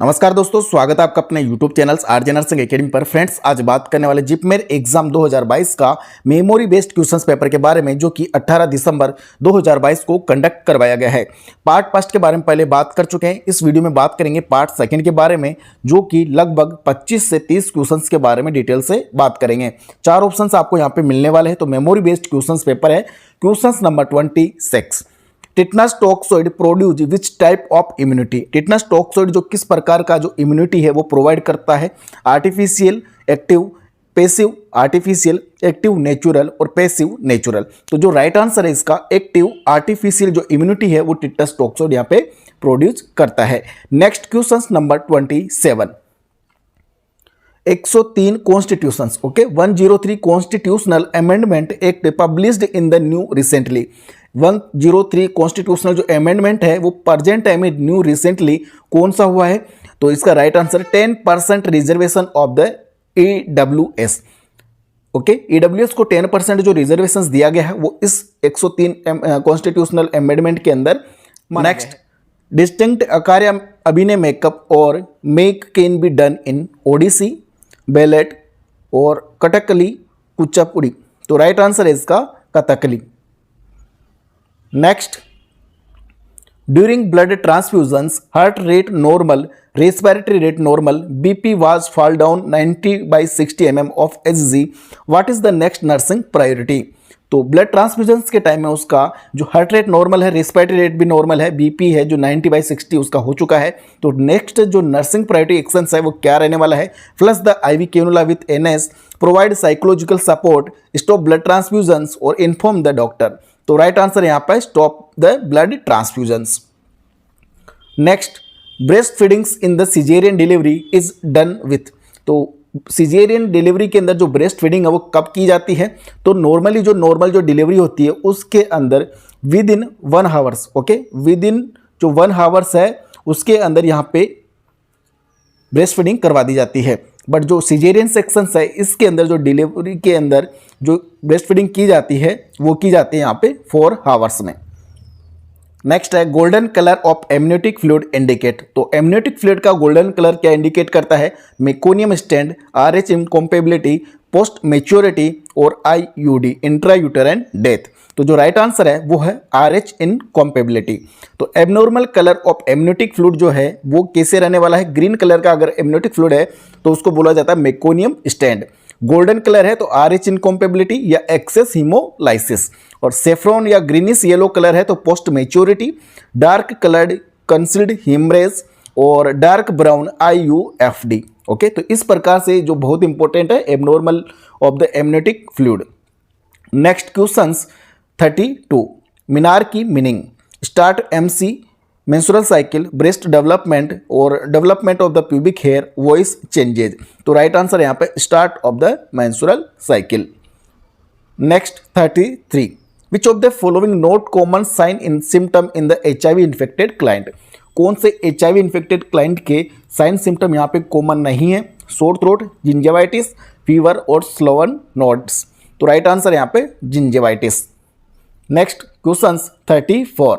नमस्कार दोस्तों, स्वागत है आपका अपने YouTube channels RJ nursing academy पर। फ्रेंड्स, आज बात करने वाले जिपमेर एग्जाम 2022 का मेमोरी बेस्ड क्वेश्चंस पेपर के बारे में, जो कि 18 दिसंबर 2022 को कंडक्ट करवाया गया है। पार्ट फर्स्ट के बारे में पहले बात कर चुके हैं। इस वीडियो में बात करेंगे पार्ट सेकंड के बारे में, जो कि लगभग 25 से 30 क्वेश्चंस के बारे में डिटेल से बात करेंगे। 4 ऑप्शंस आपको यहाँ पे मिलने वाले हैं। तो मेमोरी बेस्ड क्वेश्चंस पेपर है। Questions number 26, tetanus toxoid produce which type of immunity. Tetanus toxoid जो किस प्रकार का जो इम्यूनिटी है वो प्रोवाइड करता है। Artificial, active, passive, artificial, active, natural और पैसिव, नेचुरल। तो जो राइट आंसर है इसका एक्टिव आर्टिफिशियल जो इम्यूनिटी है वो टिटनस टॉक्सोइड यहाँ पे प्रोड्यूस करता है। Next question number 27, 103 constitutions, okay, 103 constitutional amendment act published in the new recently. 103 constitutional जो अमेंडमेंट है वो प्रेजेंट टाइम में न्यू रिसेंटली कौन सा हुआ है? तो इसका right answer 10% reservation of the EWS। Okay, EWS को 10% जो रिजर्वेशंस दिया गया है वो इस 103 कॉन्स्टिट्यूशनल अमेंडमेंट के अंदर। नेक्स्ट, डिस्टिंक्ट कार्य अभिनय मेकअप और make can be done in Odissi, ballet और कथकली, कुचिपुड़ी। तो राइट आंसर है इसका Kathakali. Next, during blood transfusions heart rate normal, respiratory rate normal, BP was fall down 90/60 mm of HG, what is the next nursing priority. तो blood transfusions के time में उसका जो heart rate normal है, respiratory rate भी normal है, BP है जो 90/60 उसका हो चुका है। तो नेक्स्ट जो नर्सिंग प्रायोरिटी एक्शन है वो क्या रहने वाला है? Flush the IV cannula with NS, provide psychological support, stop blood transfusions और इन्फॉर्म द डॉक्टर। तो राइट आंसर यहां पर stop the blood transfusions. Next, breast feedings in the caesarean delivery is done with. तो caesarean delivery के अंदर जो breast feeding है वो कब की जाती है? तो नॉर्मली जो नॉर्मल जो डिलीवरी होती है उसके अंदर with in 1 hours, okay, with in जो 1 आवर्स है उसके अंदर यहाँ पे ब्रेस्ट फीडिंग करवा दी जाती है। बट जो सिजेरियन सेक्शंस है इसके अंदर जो डिलीवरी के अंदर जो ब्रेस्ट फीडिंग की जाती है वो की जाती है यहाँ पे 4 आवर्स में। नेक्स्ट है, golden colour of amniotic fluid indicate. तो एमनियोटिक फ्लूइड का गोल्डन कलर क्या इंडिकेट करता है? Meconium stand, RH incompatibility, post maturity और IUD, इंट्रायूटेराइन डेथ। तो जो राइट आंसर है वो है RH इनकॉम्पेबिलिटी। तो abnormal colour of amniotic fluid जो है वो कैसे रहने वाला है? ग्रीन कलर का अगर एमनियोटिक फ्लूइड है तो उसको बोला जाता है मेकोनियम स्टैंड। गोल्डन कलर है तो RH इनकॉम्पेबिलिटी या एक्सेस हीमोलाइसिस। और सेफ्रॉन या ग्रीनिश येलो कलर है तो post maturity. Dark coloured concealed haemorrhage और डार्क ब्राउन IUFD। ओके, तो इस प्रकार से जो बहुत इंपॉर्टेंट है abnormal of the amniotic fluid. Next questions 32, menarche की meaning, start MC, menstrual cycle, breast development और development of the pubic hair, voice changes. तो राइट आंसर यहाँ पे start of the menstrual cycle. Next 33, which of the following not common sign in symptom in the HIV infected client. कौन से HIV infected client के sign symptom यहाँ पे common नहीं है? सोर थ्रोट, जिंजेवाइटिस, फीवर और स्लोवन नोड्स। तो right answer यहाँ पे gingivitis. Next questions 34,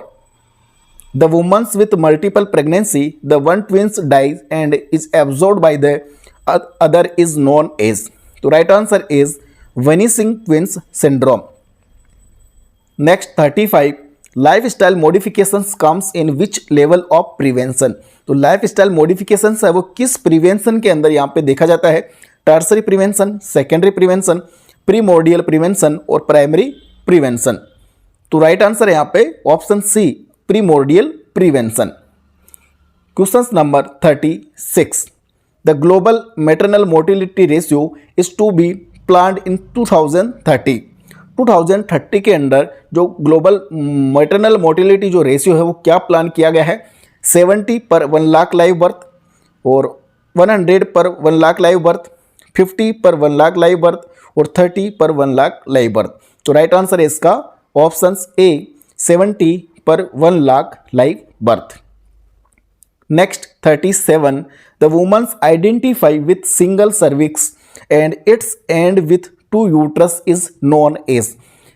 the woman with multiple pregnancy, the one twins dies and is absorbed by the other is known as। तो right answer is vanishing twins syndrome। Next 35, life style modifications comes in which level of prevention. तो life style modifications है वो किस prevention के अंदर यहाँ पे देखा जाता है? Tertiary prevention, secondary prevention, primordial prevention और प्राइमरी प्रिवेंशन। तो राइट आंसर है यहाँ पे option C, primordial prevention. Question number 36, the global maternal mortality ratio is to be planned in 2030। 2030 के अंदर जो ग्लोबल मैटरनल मोर्टिलिटी जो रेशियो है वो क्या प्लान किया गया है? 70 पर 1 लाख लाइव बर्थ और 100 पर 1 लाख लाइव बर्थ, 50 पर 1 लाख लाइव बर्थ और 30 पर 1 लाख लाइव बर्थ। तो राइट आंसर है इसका ऑप्शन A, 70 पर 1 lakh live birth. Next 37, the woman's identify with single cervix and its and with 2 uterus is known as.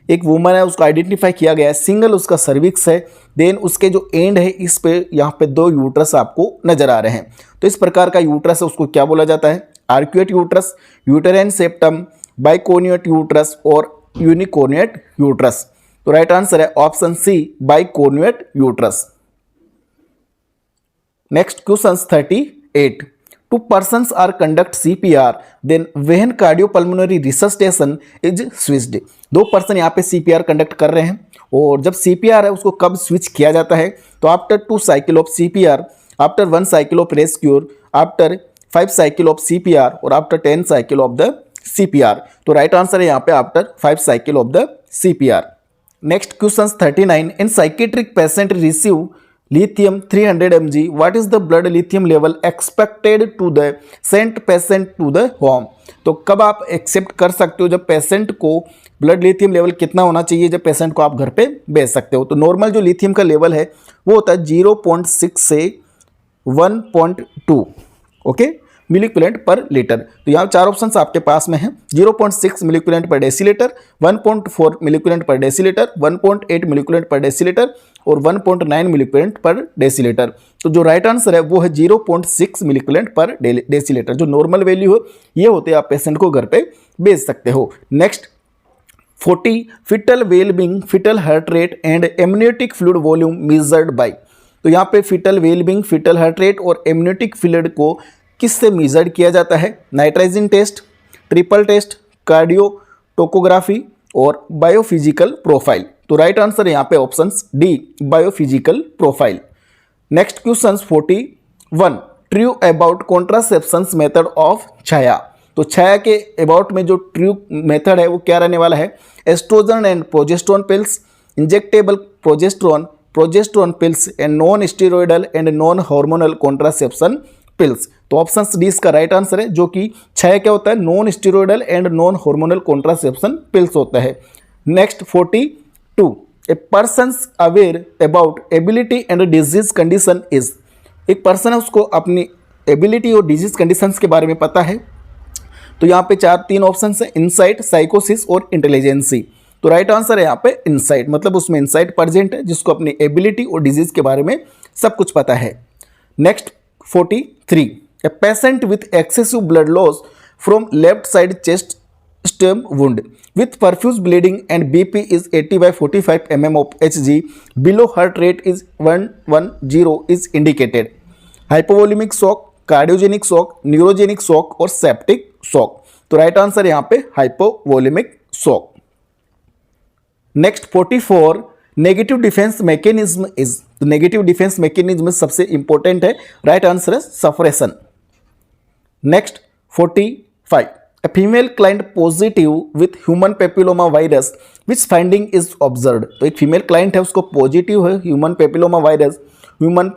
एक वुमन है, उसको आइडेंटिफाई किया गया है, सिंगल उसका सर्विक्स है, देन उसके जो एंड है इस पे यहाँ पे 2 यूट्रस आपको नजर आ रहे हैं। तो इस प्रकार का यूट्रस है उसको क्या बोला जाता है? Arcuate uterus, uterine septum, bicornuate uterus और यूनिकोर्निएट यूट्रस। तो राइट आंसर है option C, bicornuate uterus. Next question 38. 2 persons are conduct CPR, then when cardiopulmonary resuscitation is switched. 2 person यहाँ पे CPR कंडक्ट कर रहे हैं और जब CPR है उसको कब स्विच किया जाता है? तो after 2 cycle of CPR, after 1 cycle of rescuer, after 5 cycle of CPR और after 10 cycle of the CPR। तो राइट आंसर है यहाँ पे after 5 cycle of the CPR। Next question 39. In psychiatric patient receive lithium 300 mg, what is the blood lithium level expected to the sent patient to the home? तो कब आप accept कर सकते हो जब पेशेंट को ब्लड लिथियम लेवल कितना होना चाहिए जब पेशेंट को आप घर पे भेज सकते हो? तो नॉर्मल जो लिथियम का लेवल है वो होता है 0.6 से 1.2 ओके मिलीक्यूलेंट पर लीटर। तो यहाँ 4 ऑप्शंस आपके पास में हैं, 0.6 मिलीक्यूलेंट पर डेसीलीटर, 1.4 मिलीक्यूलेंट पर डेसीलीटर, 1.8 मिलीक्यूलेंट पर डेसीलीटर और 1.9 मिलीक्यूलेंट पर डेसीलीटर। तो जो राइट आंसर है वो है 0.6 मिलीक्यूलेंट पर डेसीलीटर। जो नॉर्मल वैल्यू हो ये होते हैं, आप पेशेंट को घर पे भेज सकते हो। Next 40. Foetal wellbeing, foetal heart rate and amniotic fluid volume measured by. तो यहाँ पे foetal wellbeing, foetal heart rate और एमनियोटिक फ्लूइड को किससे मेजर किया जाता है? Nitrazine test, triple test, cardiotocography और बायोफिजिकल प्रोफाइल। तो राइट आंसर है यहाँ पे option D, biophysical profile. Next question 41. True about contraception method of Chhaya. तो छाया के अबाउट में जो ट्रू मेथड है वो क्या रहने वाला है? Oestrogen and progesterone pills, injectable progesterone, progesterone pills and non steroidal and non hormonal contraception pills. तो ऑप्शन डी इसका राइट आंसर है, जो कि छाया क्या होता है? Non steroidal and non hormonal contraception pills होता है। Next 42. A persons aware about ability and disease condition is. एक पर्सन है उसको अपनी एबिलिटी और डिजीज कंडीशंस के बारे में पता है। तो यहाँ पे 3 ऑप्शन है, इनसाइट, साइकोसिस और इंटेलिजेंसी। तो राइट आंसर है यहाँ पे इनसाइट, मतलब उसमें इनसाइट प्रेजेंट है जिसको अपनी एबिलिटी और डिजीज के बारे में सब कुछ पता है। Next 43. A patient with excessive blood loss from left side chest stem wound with profuse bleeding and BP is 80/45 mm of Hg, below heart rate is 110 is indicated. Hypovolemic shock, cardiogenic shock, neurogenic shock और septic shock। तो right answer यहाँ पे hypovolaemic shock. Next 44. Negative defence mechanism is. तो negative defence mechanism सबसे important है, right answer है suppression. Next 45. A female client positive with human papilloma virus which finding is observed। तो एक female client है उसको पॉजिटिव है ह्यूमन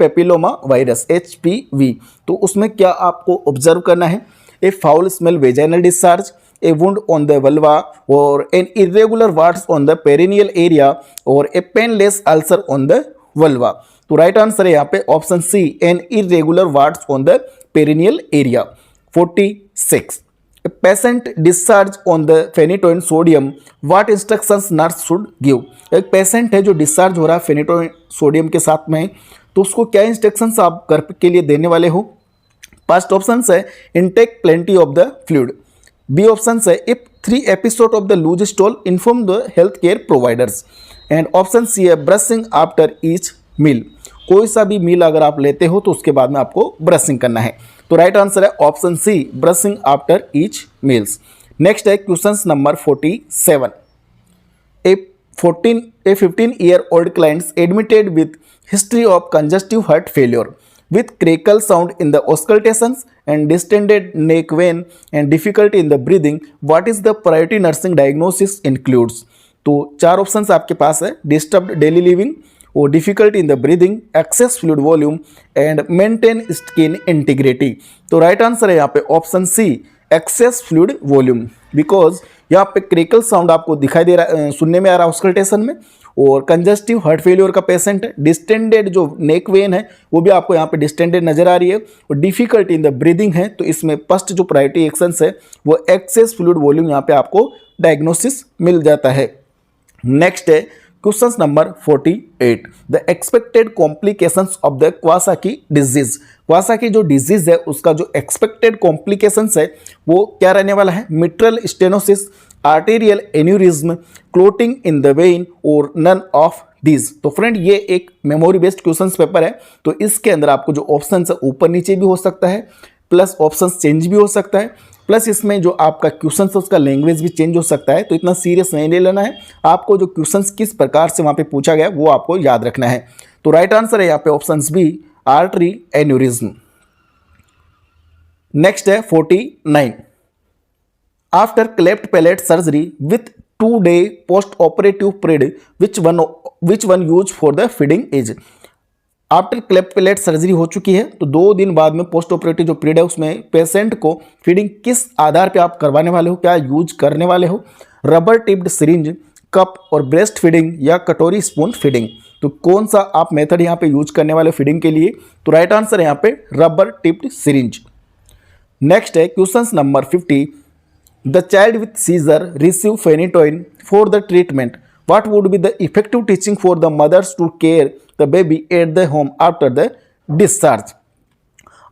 पेपिलोमा वायरस HPV। तो उसमें क्या आपको ऑब्जर्व करना है? A foul smell vaginal discharge, a wound on the vulva और an irregular warts on the perineal area और a painless ulcer on the vulva. तो राइट आंसर है यहाँ पे option C, an irregular warts on the perineal area. 46. A patient discharge on the phenytoin sodium, what instructions nurse should give? एक patient है जो discharge हो रहा है फेनिटोइन सोडियम के साथ में, तो उसको क्या इंस्ट्रक्शंस आप घर के लिए देने वाले हो? फर्स्ट ऑप्शन है intake plenty of the fluid, B option है if 3 episode of the loose stool inform the health care providers and option C है ब्रशिंग आफ्टर ईच मील। कोई सा भी मील अगर आप लेते हो तो उसके बाद में आपको ब्रशिंग करना है। तो राइट आंसर है option C, brushing after each meals. Next है question number 47. A 15-year-old clients admitted with history of congestive heart failure with crackle sound in the auscultations and distended neck vein and difficulty in the breathing. What is the priority nursing diagnosis includes? तो 4 options आपके पास है, disturbed daily living और difficulty in the breathing, excess fluid volume and maintain skin integrity. तो right answer है यहाँ पे option C, excess fluid volume, because यहाँ पे क्रेकल साउंड आपको दिखाई दे रहा है, सुनने में आ रहा है ऑस्कल्टेशन में, और कंजस्टिव हार्ट फेलियर का पेशेंट है, डिस्टेंडेड जो नेक वेन है वो भी आपको यहाँ पे डिस्टेंडेड नजर आ रही है, और डिफिकल्टी इन द ब्रीदिंग है। तो इसमें फर्स्ट जो प्रायोरिटी एक्शंस है वो एक्सेस फ्लूइड वॉल्यूम यहाँ पे आपको डायग्नोसिस मिल जाता है। नेक्स्ट है question number 48, the expected complications of the Kawasaki disease. Kawasaki जो डिजीज है उसका जो एक्सपेक्टेड कॉम्प्लिकेशंस है वो क्या रहने वाला है? Mitral stenosis, arterial aneurysm, clotting in the when और नन ऑफ दीज। तो फ्रेंड ये एक मेमोरी बेस्ड क्वेश्चन पेपर है, तो इसके अंदर आपको जो ऑप्शन है ऊपर नीचे भी हो सकता है, प्लस ऑप्शन चेंज भी हो सकता है, प्लस इसमें जो आपका क्वेश्चन है उसका लैंग्वेज भी चेंज हो सकता है। तो इतना सीरियस नहीं ले लेना है, आपको जो क्वेश्चन किस प्रकार से वहाँ पे पूछा गया वो आपको याद रखना है। तो राइट आंसर है यहाँ पे option B, artery aneurysm. Next है 49, after cleft palate surgery with 2 day post operative period which one use for the feeding as. After cleft palate surgery हो चुकी है तो 2 दिन बाद में पोस्ट ऑपरेटिव जो पीरियड है उसमें पेशेंट को फीडिंग किस आधार पे आप करवाने वाले हो, क्या यूज करने वाले हो? रबर टिप्ड सिरिंज, कप और ब्रेस्ट फीडिंग या कटोरी स्पून फीडिंग। तो कौन सा आप मेथड यहाँ पे यूज करने वाले फीडिंग के लिए? तो राइट आंसर है यहाँ पे रबर टिप्ड सिरिंज। नेक्स्ट है question number 50, the child with seizure receive phenytoin for the treatment, what would be the effective teaching for the mothers to care the baby at the home after the discharge?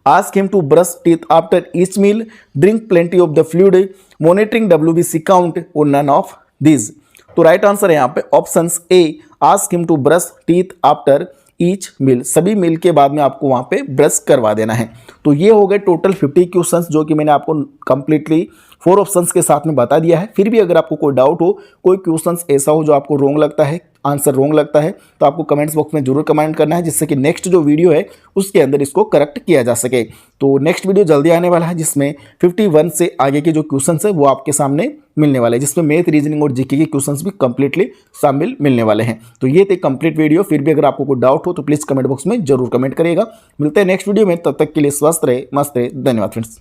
Ask him to brush teeth after each meal, drink plenty of the fluid, monitoring WBC count or none of these। तो right answer है यहाँ पे option A, ask him to brush teeth after each meal, सभी meal के बाद में आपको वहाँ पे ब्रश करवा देना है। तो ये हो गए टोटल 50 क्वेश्चंस जो कि मैंने आपको कंप्लीटली 4 ऑप्शंस के साथ में बता दिया है। फिर भी अगर आपको कोई डाउट हो, कोई क्वेश्चंस ऐसा हो जो आपको रॉन्ग लगता है, आंसर रॉन्ग लगता है, तो आपको कमेंट्स बॉक्स में जरूर कमेंट करना है जिससे कि नेक्स्ट जो वीडियो है उसके अंदर इसको करेक्ट किया जा सके। तो नेक्स्ट वीडियो जल्दी आने वाला है जिसमें 51 से आगे के जो क्वेश्चंस है वो आपके सामने मिलने वाले हैं, जिसमें मैथ, रीजनिंग और जीके के क्वेश्चंस भी कंप्लीटली शामिल मिलने वाले हैं। तो ये थे कंप्लीट वीडियो। फिर भी अगर आपको कोई डाउट हो तो प्लीज़ कमेंट बॉक्स में जरूर कमेंट करिएगा। मिलते हैं नेक्स्ट वीडियो में, तब तक के लिए स्वस्थ रहे, मस्त रहे। धन्यवाद फ्रेंड्स।